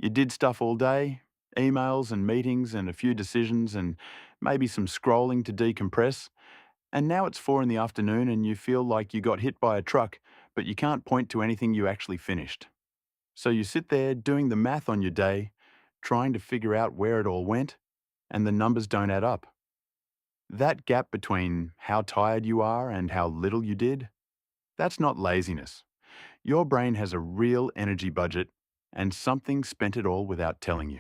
You did stuff all day, emails and meetings and a few decisions and maybe some scrolling to decompress, and now it's 4 in the afternoon and you feel like you got hit by a truck, but you can't point to anything you actually finished. So you sit there doing the math on your day, trying to figure out where it all went, and the numbers don't add up. That gap between how tired you are and how little you did, that's not laziness. Your brain has a real energy budget, and something spent it all without telling you.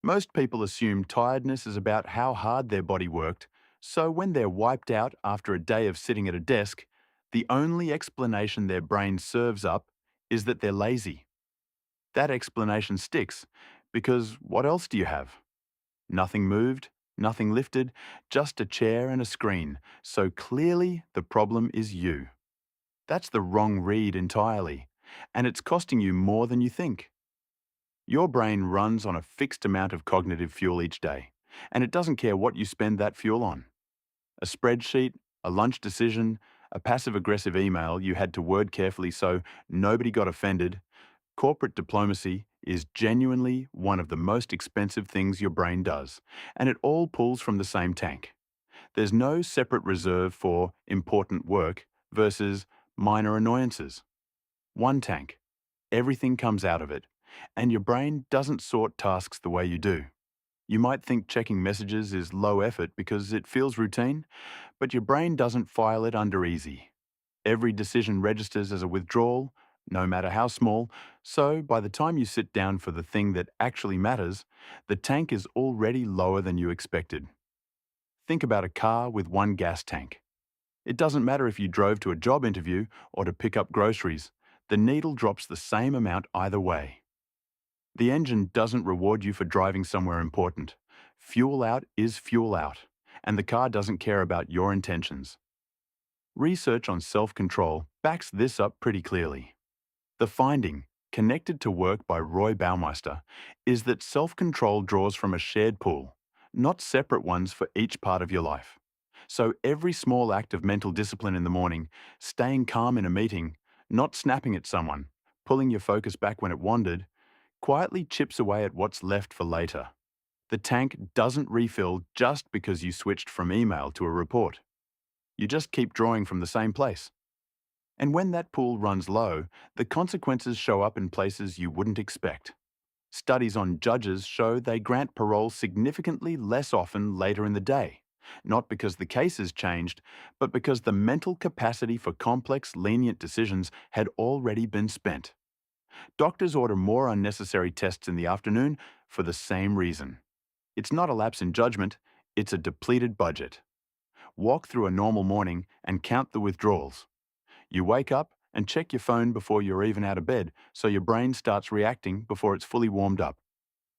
Most people assume tiredness is about how hard their body worked, so when they're wiped out after a day of sitting at a desk, the only explanation their brain serves up is that they're lazy. That explanation sticks, because what else do you have? Nothing moved, nothing lifted, just a chair and a screen, so clearly the problem is you. That's the wrong read entirely, and it's costing you more than you think. Your brain runs on a fixed amount of cognitive fuel each day, and it doesn't care what you spend that fuel on. A spreadsheet, a lunch decision, a passive-aggressive email you had to word carefully so nobody got offended. Corporate diplomacy is genuinely one of the most expensive things your brain does, and it all pulls from the same tank. There's no separate reserve for important work versus minor annoyances. One tank. Everything comes out of it, and your brain doesn't sort tasks the way you do. You might think checking messages is low effort because it feels routine, but your brain doesn't file it under easy. Every decision registers as a withdrawal, no matter how small, so by the time you sit down for the thing that actually matters, the tank is already lower than you expected. Think about a car with one gas tank. It doesn't matter if you drove to a job interview or to pick up groceries, the needle drops the same amount either way. The engine doesn't reward you for driving somewhere important. Fuel out is fuel out, and the car doesn't care about your intentions. Research on self-control backs this up pretty clearly. The finding, connected to work by Roy Baumeister, is that self-control draws from a shared pool, not separate ones for each part of your life. So every small act of mental discipline in the morning, staying calm in a meeting, not snapping at someone, pulling your focus back when it wandered, quietly chips away at what's left for later. The tank doesn't refill just because you switched from email to a report. You just keep drawing from the same place. And when that pool runs low, the consequences show up in places you wouldn't expect. Studies on judges show they grant parole significantly less often later in the day, not because the case has changed, but because the mental capacity for complex, lenient decisions had already been spent. Doctors order more unnecessary tests in the afternoon for the same reason. It's not a lapse in judgment, it's a depleted budget. Walk through a normal morning and count the withdrawals. You wake up and check your phone before you're even out of bed, so your brain starts reacting before it's fully warmed up.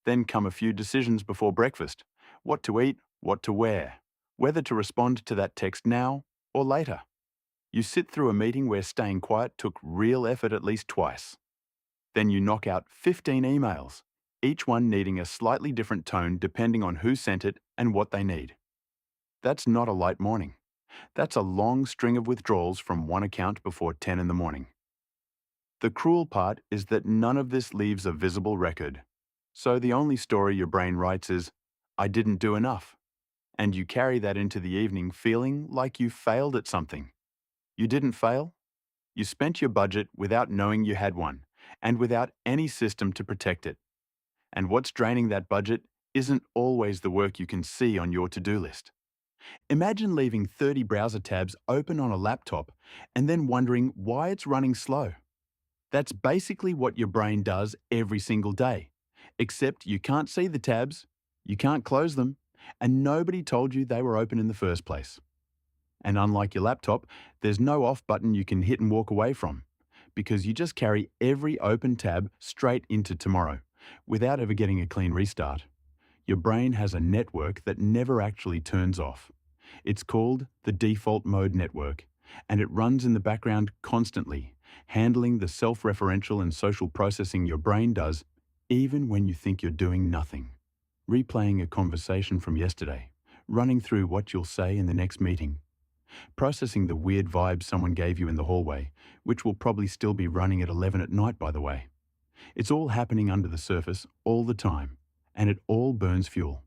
Then come a few decisions before breakfast. What to eat, what to wear, whether to respond to that text now or later. You sit through a meeting where staying quiet took real effort at least twice. Then you knock out 15 emails, each one needing a slightly different tone depending on who sent it and what they need. That's not a light morning. That's a long string of withdrawals from one account before 10 in the morning. The cruel part is that none of this leaves a visible record. So the only story your brain writes is, I didn't do enough. And you carry that into the evening feeling like you failed at something. You didn't fail. You spent your budget without knowing you had one, and without any system to protect it. And what's draining that budget isn't always the work you can see on your to-do list. Imagine leaving 30 browser tabs open on a laptop and then wondering why it's running slow. That's basically what your brain does every single day, except you can't see the tabs, you can't close them, and nobody told you they were open in the first place. And unlike your laptop, there's no off button you can hit and walk away from, because you just carry every open tab straight into tomorrow, without ever getting a clean restart. Your brain has a network that never actually turns off. It's called the default mode network, and it runs in the background constantly, handling the self-referential and social processing your brain does, even when you think you're doing nothing. Replaying a conversation from yesterday, running through what you'll say in the next meeting, processing the weird vibe someone gave you in the hallway, which will probably still be running at 11 at night, by the way. It's all happening under the surface all the time, and it all burns fuel.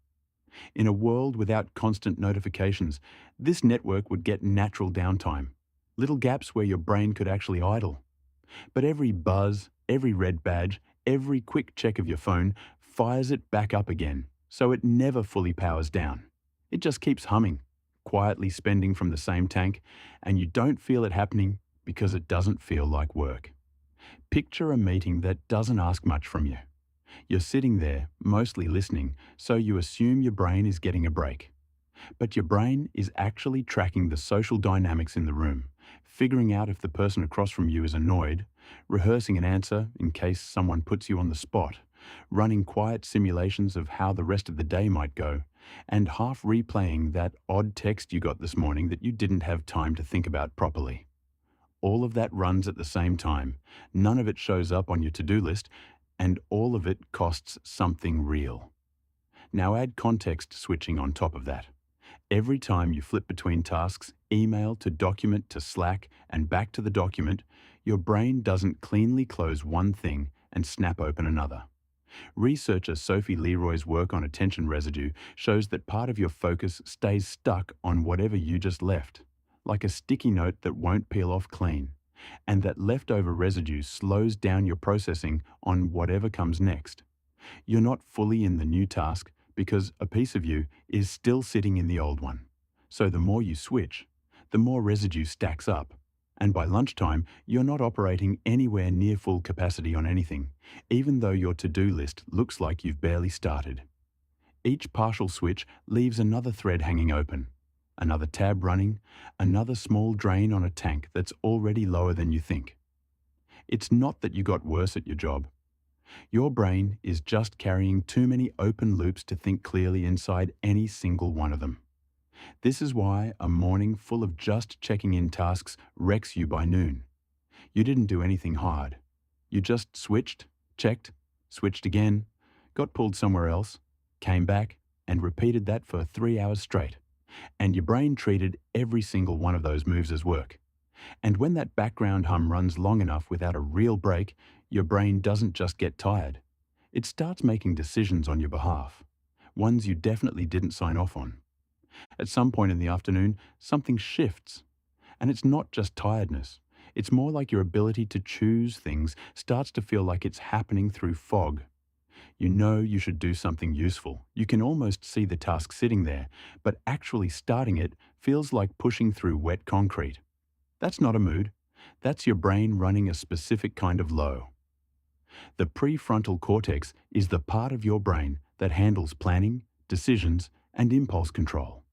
In a world without constant notifications, this network would get natural downtime, little gaps where your brain could actually idle. But every buzz, every red badge, every quick check of your phone fires it back up again, so it never fully powers down. It just keeps humming, quietly spending from the same tank, and you don't feel it happening because it doesn't feel like work. Picture a meeting that doesn't ask much from you. You're sitting there, mostly listening, so you assume your brain is getting a break. But your brain is actually tracking the social dynamics in the room, figuring out if the person across from you is annoyed, rehearsing an answer in case someone puts you on the spot, running quiet simulations of how the rest of the day might go, and half replaying that odd text you got this morning that you didn't have time to think about properly. All of that runs at the same time, none of it shows up on your to-do list, and all of it costs something real. Now add context switching on top of that. Every time you flip between tasks, email to document to Slack and back to the document, your brain doesn't cleanly close one thing and snap open another. Researcher Sophie Leroy's work on attention residue shows that part of your focus stays stuck on whatever you just left, like a sticky note that won't peel off clean, and that leftover residue slows down your processing on whatever comes next. You're not fully in the new task because a piece of you is still sitting in the old one. So the more you switch, the more residue stacks up. And by lunchtime, you're not operating anywhere near full capacity on anything, even though your to-do list looks like you've barely started. Each partial switch leaves another thread hanging open, another tab running, another small drain on a tank that's already lower than you think. It's not that you got worse at your job. Your brain is just carrying too many open loops to think clearly inside any single one of them. This is why a morning full of just checking in tasks wrecks you by noon. You didn't do anything hard. You just switched, checked, switched again, got pulled somewhere else, came back, and repeated that for 3 hours straight. And your brain treated every single one of those moves as work. And when that background hum runs long enough without a real break, your brain doesn't just get tired. It starts making decisions on your behalf, ones you definitely didn't sign off on. At some point in the afternoon, something shifts. And it's not just tiredness. It's more like your ability to choose things starts to feel like it's happening through fog. You know you should do something useful. You can almost see the task sitting there, but actually starting it feels like pushing through wet concrete. That's not a mood. That's your brain running a specific kind of low. The prefrontal cortex is the part of your brain that handles planning, decisions, and impulse control.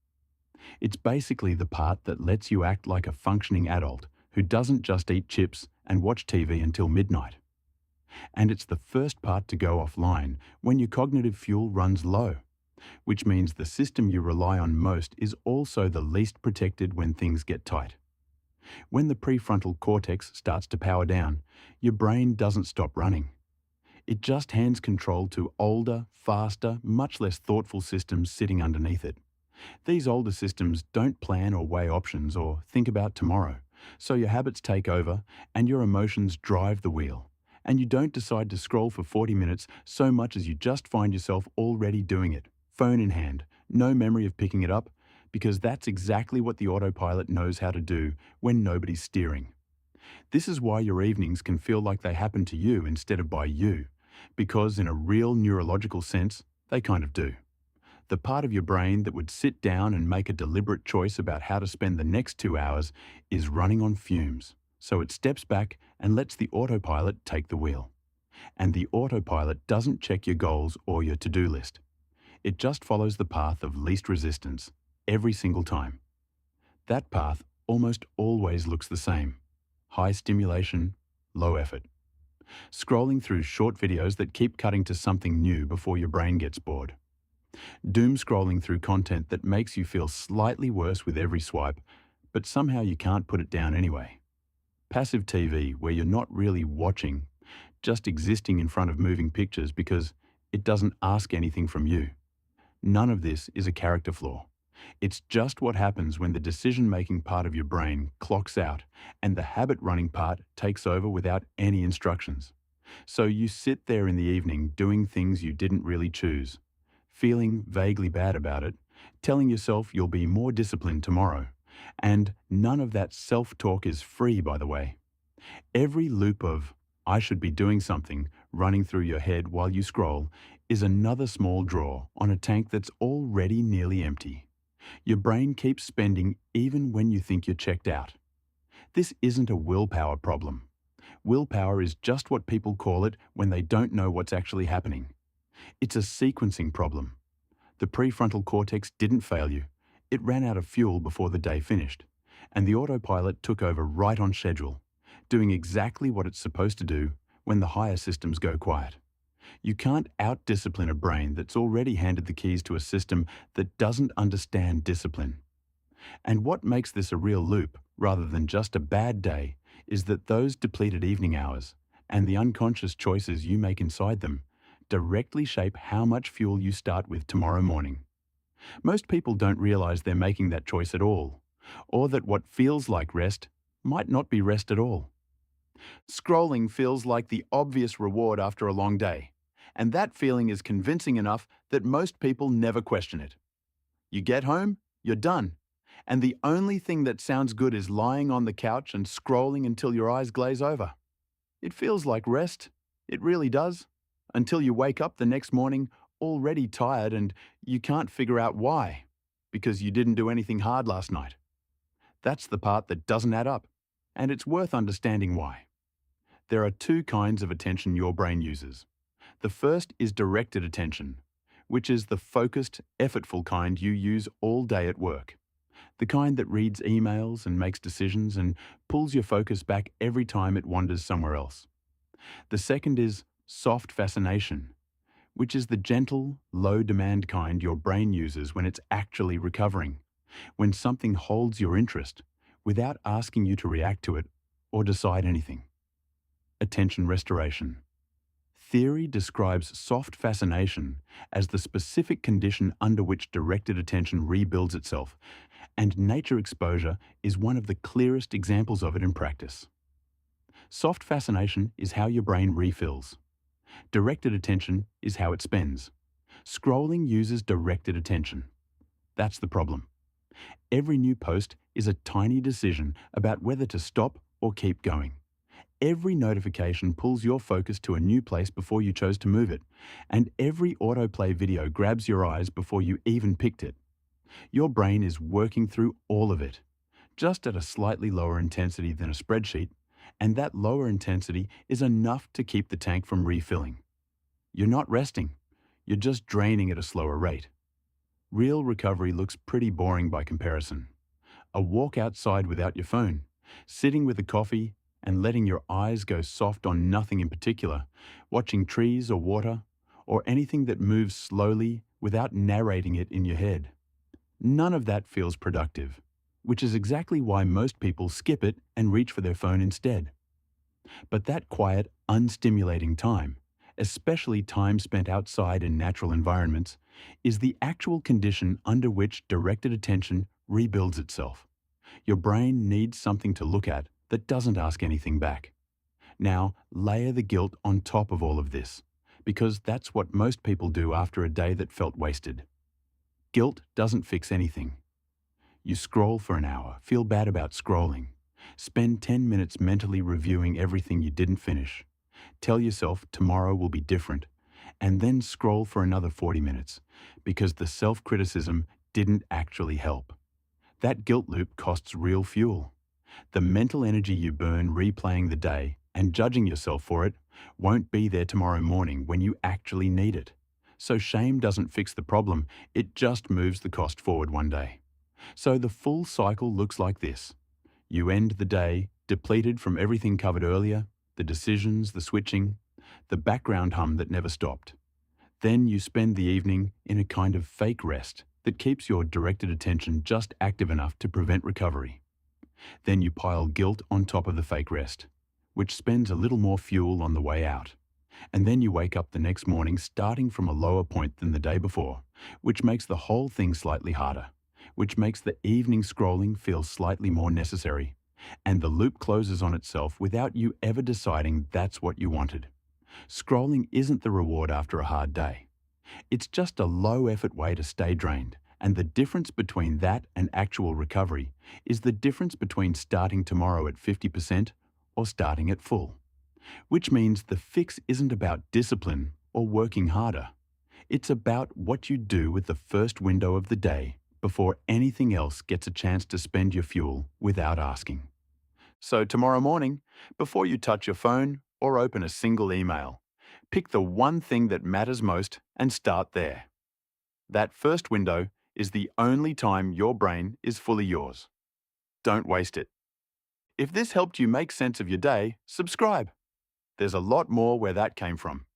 It's basically the part that lets you act like a functioning adult who doesn't just eat chips and watch TV until midnight. And it's the first part to go offline when your cognitive fuel runs low, which means the system you rely on most is also the least protected when things get tight. When the prefrontal cortex starts to power down, your brain doesn't stop running. It just hands control to older, faster, much less thoughtful systems sitting underneath it. These older systems don't plan or weigh options or think about tomorrow, so your habits take over and your emotions drive the wheel. And you don't decide to scroll for 40 minutes so much as you just find yourself already doing it, phone in hand, no memory of picking it up, because that's exactly what the autopilot knows how to do when nobody's steering. This is why your evenings can feel like they happen to you instead of by you, because in a real neurological sense, they kind of do. The part of your brain that would sit down and make a deliberate choice about how to spend the next 2 hours is running on fumes, so it steps back and lets the autopilot take the wheel. And the autopilot doesn't check your goals or your to-do list. It just follows the path of least resistance, every single time. That path almost always looks the same. High stimulation, low effort. Scrolling through short videos that keep cutting to something new before your brain gets bored. Doom scrolling through content that makes you feel slightly worse with every swipe, but somehow you can't put it down anyway. Passive TV where you're not really watching, just existing in front of moving pictures because it doesn't ask anything from you. None of this is a character flaw. It's just what happens when the decision-making part of your brain clocks out and the habit-running part takes over without any instructions. So you sit there in the evening doing things you didn't really choose, feeling vaguely bad about it, telling yourself you'll be more disciplined tomorrow. And none of that self-talk is free, by the way. Every loop of, I should be doing something, running through your head while you scroll, is another small draw on a tank that's already nearly empty. Your brain keeps spending even when you think you're checked out. This isn't a willpower problem. Willpower is just what people call it when they don't know what's actually happening. It's a sequencing problem. The prefrontal cortex didn't fail you. It ran out of fuel before the day finished, and the autopilot took over right on schedule, doing exactly what it's supposed to do when the higher systems go quiet. You can't out-discipline a brain that's already handed the keys to a system that doesn't understand discipline. And what makes this a real loop, rather than just a bad day, is that those depleted evening hours and the unconscious choices you make inside them directly shape how much fuel you start with tomorrow morning. Most people don't realize they're making that choice at all, or that what feels like rest might not be rest at all. Scrolling feels like the obvious reward after a long day, and that feeling is convincing enough that most people never question it. You get home, you're done, and the only thing that sounds good is lying on the couch and scrolling until your eyes glaze over. It feels like rest, it really does, until you wake up the next morning already tired and you can't figure out why, because you didn't do anything hard last night. That's the part that doesn't add up, and it's worth understanding why. There are two kinds of attention your brain uses. The first is directed attention, which is the focused, effortful kind you use all day at work. The kind that reads emails and makes decisions and pulls your focus back every time it wanders somewhere else. The second is soft fascination, which is the gentle, low-demand kind your brain uses when it's actually recovering, when something holds your interest without asking you to react to it or decide anything. Attention restoration. Theory describes soft fascination as the specific condition under which directed attention rebuilds itself, and nature exposure is one of the clearest examples of it in practice. Soft fascination is how your brain refills. Directed attention is how it spends. Scrolling uses directed attention. That's the problem. Every new post is a tiny decision about whether to stop or keep going. Every notification pulls your focus to a new place before you chose to move it, and every autoplay video grabs your eyes before you even picked it. Your brain is working through all of it, just at a slightly lower intensity than a spreadsheet, and that lower intensity is enough to keep the tank from refilling. You're not resting, you're just draining at a slower rate. Real recovery looks pretty boring by comparison. A walk outside without your phone, sitting with a coffee and letting your eyes go soft on nothing in particular, watching trees or water, or anything that moves slowly without narrating it in your head. None of that feels productive, which is exactly why most people skip it and reach for their phone instead. But that quiet, unstimulating time, especially time spent outside in natural environments, is the actual condition under which directed attention rebuilds itself. Your brain needs something to look at that doesn't ask anything back. Now, layer the guilt on top of all of this, because that's what most people do after a day that felt wasted. Guilt doesn't fix anything. You scroll for an hour, feel bad about scrolling, spend 10 minutes mentally reviewing everything you didn't finish, tell yourself tomorrow will be different, and then scroll for another 40 minutes, because the self-criticism didn't actually help. That guilt loop costs real fuel. The mental energy you burn replaying the day and judging yourself for it won't be there tomorrow morning when you actually need it. So shame doesn't fix the problem, it just moves the cost forward one day. So the full cycle looks like this. You end the day depleted from everything covered earlier, the decisions, the switching, the background hum that never stopped. Then you spend the evening in a kind of fake rest that keeps your directed attention just active enough to prevent recovery. Then you pile guilt on top of the fake rest, which spends a little more fuel on the way out. And then you wake up the next morning starting from a lower point than the day before, which makes the whole thing slightly harder, which makes the evening scrolling feel slightly more necessary. And the loop closes on itself without you ever deciding that's what you wanted. Scrolling isn't the reward after a hard day. It's just a low-effort way to stay drained, and the difference between that and actual recovery is the difference between starting tomorrow at 50% or starting at full. Which means the fix isn't about discipline or working harder. It's about what you do with the first window of the day before anything else gets a chance to spend your fuel without asking. So tomorrow morning, before you touch your phone or open a single email, pick the one thing that matters most and start there. That first window is the only time your brain is fully yours. Don't waste it. If this helped you make sense of your day, subscribe. There's a lot more where that came from.